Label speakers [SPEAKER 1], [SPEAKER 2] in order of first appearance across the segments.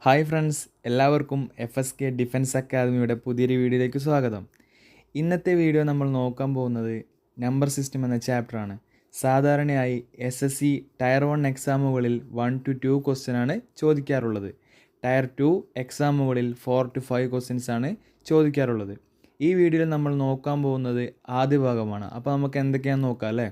[SPEAKER 1] Hi friends, എല്ലാവർക്കും FSK defence അക്കാദമിയുടെ പുതിയൊരു വീഡിയോയിലേക്ക് സ്വാഗതം. ഇന്നത്തെ വീഡിയോ നമ്മൾ നോക്കാൻ പോകുന്നത് നമ്പർ സിസ്റ്റം എന്ന ചാപ്റ്ററാണ്. സാധാരണയായി SSC ടയർ 1 എക്സാമുകളിൽ 1 to 2 ക്വസ്റ്റ്യനാണ് ചോദിക്കാറുള്ളത്. ടയർ 2 എക്സാമുകളിൽ 4 to 5 ക്വസ്റ്റ്യൻസ് ആണ് ചോദിക്കാറുള്ളത്. ഈ വീഡിയോയിൽ നമ്മൾ നോക്കാൻ പോകുന്നത് ആദ്യ ഭാഗമാണ്. അപ്പോൾ നമുക്ക് എന്തൊക്കെയാണെന്ന് നോക്കാം അല്ലേ.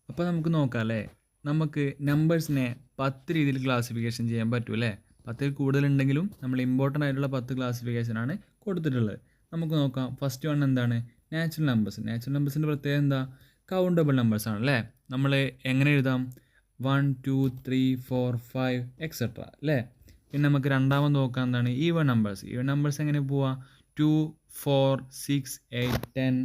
[SPEAKER 1] അപ്പോൾ നമുക്ക് നോക്കാം അല്ലേ. നമുക്ക് നമ്പേഴ്സിനെ 10 രീതിയിൽ ക്ലാസിഫിക്കേഷൻ ചെയ്യാൻ പറ്റും അല്ലേ. 10ൽ കൂടുതലുണ്ടെങ്കിലും നമ്മൾ ഇമ്പോർട്ടൻ്റ് ആയിട്ടുള്ള 10 ക്ലാസിഫിക്കേഷനാണ് കൊടുത്തിട്ടുള്ളത്. നമുക്ക് നോക്കാം. ഫസ്റ്റ് വൺ എന്താണ്? Natural numbers. നാച്ചുറൽ നമ്പേഴ്സിൻ്റെ പ്രത്യേകത എന്താ? കൗണ്ടബിൾ നമ്പേഴ്സാണ് അല്ലേ. നമ്മൾ എങ്ങനെ എഴുതാം? 1 2 3 4 5 എക്സെട്ര അല്ലേ. പിന്നെ നമുക്ക് രണ്ടാമത് നോക്കാം എന്താണ്? Even numbers. ഈവൻ നമ്പേഴ്സ് എങ്ങനെ പോവാം? 2 4 6 8 10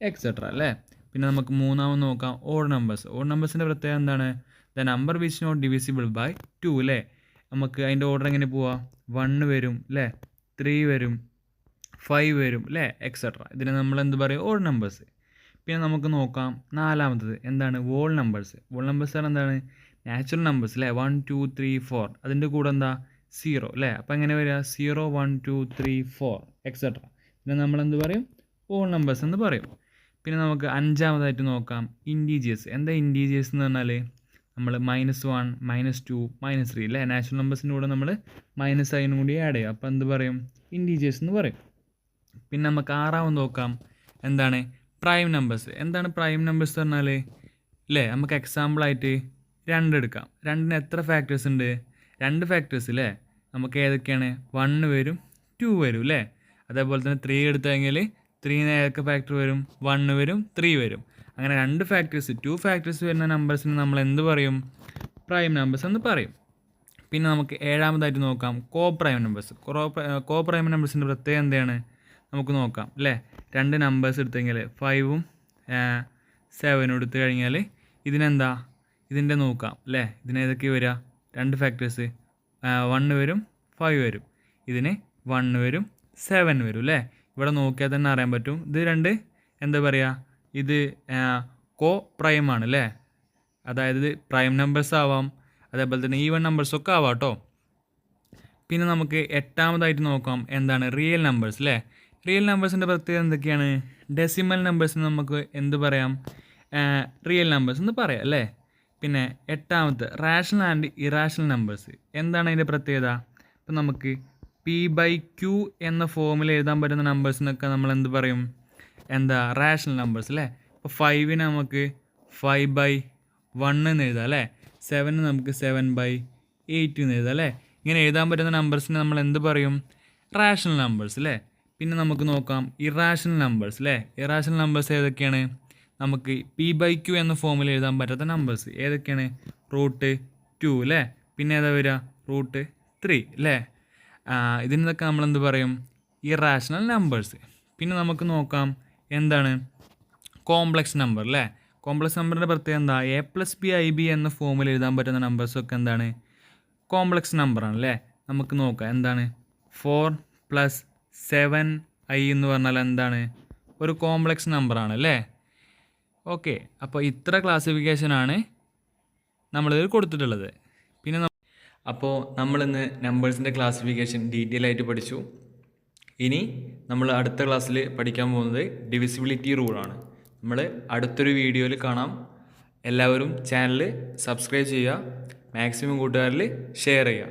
[SPEAKER 1] എക്സെട്ര അല്ലേ. പിന്നെ നമുക്ക് മൂന്നാമത് നോക്കാം ഓഡ് നമ്പേഴ്സ്. ഓഡ് നമ്പേഴ്സിൻ്റെ പ്രത്യേകത എന്താണ്? The number which not divisible by 2 അല്ലേ. നമുക്ക് അതിൻ്റെ ഓർഡർ എങ്ങനെ പോവാം? 1 വരും അല്ലേ, 3 വരും, 5 വരും അല്ലേ, എക്സെട്ര. ഇതിനെ നമ്മൾ എന്ത് പറയും? Odd numbers. പിന്നെ നമുക്ക് നോക്കാം നാലാമത്തത് എന്താണ്? Wall numbers. വോൾ നമ്പേഴ്സ് എന്താണ്? നാച്ചുറൽ നമ്പേഴ്സ് അല്ലേ. 1 2 3 4 അതിൻ്റെ കൂടെ എന്താ? 0 അല്ലേ. അപ്പോൾ എങ്ങനെ വരിക? 0 1 2 3 4 എക്സെട്ര. പിന്നെ നമ്മളെന്ത് പറയും? വോൾ നമ്പേഴ്സ് എന്ന് പറയും. പിന്നെ നമുക്ക് അഞ്ചാമതായിട്ട് നോക്കാം ഇൻറ്റീജേഴ്സ്. എന്താ ഇൻറ്റീജേഴ്സ് എന്ന് പറഞ്ഞാൽ നമ്മൾ -1 -2 -3 അല്ലേ. നാച്ചുറൽ നമ്പേഴ്സിൻ്റെ കൂടെ നമ്മൾ മൈനസ് അതിനും കൂടി ആഡ് ചെയ്യും. അപ്പോൾ എന്ത് പറയും? ഇൻറ്റീജേഴ്സ് എന്ന് പറയും. പിന്നെ നമുക്ക് ആറാമത് നോക്കാം എന്താണ്? Prime numbers. എന്താണ് പ്രൈം നമ്പേഴ്സ് എന്ന് പറഞ്ഞാൽ അല്ലേ. നമുക്ക് എക്സാമ്പിളായിട്ട് 2 എടുക്കാം. 2ന് എത്ര ഫാക്ടേഴ്സ് ഉണ്ട്? 2 ഫാക്ടേഴ്സ് അല്ലേ. നമുക്ക് ഏതൊക്കെയാണ്? 1 വരും, 2 വരും അല്ലേ. അതേപോലെ തന്നെ 3 എടുത്തു കഴിഞ്ഞാൽ 3ന് ഏതൊക്കെ ഫാക്ടർ വരും? 1 വരും, 3 വരും. അങ്ങനെ 2 ഫാക്ടേഴ്സ് 2 ഫാക്ടേഴ്സ് വരുന്ന നമ്പേഴ്സിന് നമ്മൾ എന്ത് പറയും? പ്രൈം നമ്പേഴ്സ് എന്ന് പറയും. പിന്നെ നമുക്ക് ഏഴാമതായിട്ട് നോക്കാം കോ പ്രൈം നമ്പേഴ്സ്. കോ പ്രൈം നമ്പേഴ്സിൻ്റെ പ്രത്യേകത എന്താണ്? നമുക്ക് നോക്കാം അല്ലേ. 2 നമ്പേഴ്സ് എടുത്തു കഴിഞ്ഞാൽ 5ഉം 7ഉം എടുത്തു കഴിഞ്ഞാൽ ഇതിനെന്താ? ഇതിൻ്റെ നോക്കാം അല്ലേ. ഇതിനേതൊക്കെ വരിക? 2 ഫാക്ടേഴ്സ് 1 വരും, 5 വരും. ഇതിന് 1 വരും, 7 വരും അല്ലേ. ഇവിടെ നോക്കിയാൽ തന്നെ അറിയാൻ പറ്റും. ഇത് 2 എന്താ പറയുക? ഇത് കോ പ്രൈം ആണ് അല്ലേ. അതായത് പ്രൈം നമ്പേഴ്സ് ആവാം, അതേപോലെ തന്നെ ഈവൻ നമ്പേഴ്സൊക്കെ ആവാം കേട്ടോ. പിന്നെ നമുക്ക് എട്ടാമതായിട്ട് നോക്കാം എന്താണ്? റിയൽ നമ്പേഴ്സ് അല്ലേ. റിയൽ നമ്പേഴ്സിൻ്റെ പ്രത്യേകത എന്തൊക്കെയാണ്? ഡെസിമൽ നമ്പേഴ്സിന് നമുക്ക് എന്ത് പറയാം? റിയൽ നമ്പേഴ്സ് എന്ന് പറയാം അല്ലേ. പിന്നെ എട്ടാമത്തെ റാഷണൽ ആൻഡ് ഇറാഷണൽ നമ്പേഴ്സ്. എന്താണ് അതിൻ്റെ പ്രത്യേകത? ഇപ്പം നമുക്ക് P/Q എന്ന ഫോമിൽ എഴുതാൻ പറ്റുന്ന നമ്പേഴ്സിനൊക്കെ നമ്മൾ എന്ത് പറയും? എന്താ? റാഷണൽ നമ്പേഴ്സ് അല്ലേ. ഇപ്പോൾ 5ന് നമുക്ക് 5/1 എന്ന് എഴുതാം അല്ലേ. 7ന് നമുക്ക് 7/8 എന്ന് എഴുതാം അല്ലേ. ഇങ്ങനെ എഴുതാൻ പറ്റുന്ന നമ്പേഴ്സിന് നമ്മൾ എന്ത് പറയും? റാഷണൽ നമ്പേഴ്സ് അല്ലേ. പിന്നെ നമുക്ക് നോക്കാം ഇറാഷണൽ നമ്പേഴ്സ് അല്ലേ. ഇറാഷണൽ നമ്പേഴ്സ് ഏതൊക്കെയാണ്? നമുക്ക് P/Q എന്ന ഫോമിൽ എഴുതാൻ പറ്റാത്ത നമ്പേഴ്സ് ഏതൊക്കെയാണ്? √2 അല്ലേ. പിന്നെ ഏതാ വരിക? √3 അല്ലേ. ഇതിനൊക്കെ നമ്മളെന്ത് പറയും? Irrational numbers. പിന്നെ നമുക്ക് നോക്കാം എന്താണ്? കോംപ്ലക്സ് നമ്പർ അല്ലേ. കോംപ്ലക്സ് നമ്പറിൻ്റെ പ്രത്യേകത എന്താ? A+B/IB എന്ന ഫോമിൽ എഴുതാൻ പറ്റുന്ന നമ്പേഴ്സൊക്കെ എന്താണ്? കോംപ്ലക്സ് നമ്പറാണ് അല്ലേ. നമുക്ക് നോക്കാം എന്താണ്? 4 + 7i എന്ന് പറഞ്ഞാൽ എന്താണ്? ഒരു കോംപ്ലക്സ് നമ്പറാണ് അല്ലേ. ഓക്കെ, അപ്പോൾ ഇത്ര ക്ലാസിഫിക്കേഷനാണ് നമ്മളിതിൽ കൊടുത്തിട്ടുള്ളത്. പിന്നെ അപ്പോൾ നമ്മളിന്ന് നമ്പേഴ്സിൻ്റെ ക്ലാസിഫിക്കേഷൻ ഡീറ്റെയിൽ ആയിട്ട് പഠിച്ചു. ഇനി നമ്മൾ അടുത്ത ക്ലാസ്സിൽ പഠിക്കാൻ പോകുന്നത് ഡിവിസിബിലിറ്റി റൂളാണ്. നമ്മൾ അടുത്തൊരു വീഡിയോയിൽ കാണാം. എല്ലാവരും ചാനൽ സബ്സ്ക്രൈബ് ചെയ്യുക, മാക്സിമം കൂട്ടുകാരിൽ ഷെയർ ചെയ്യുക.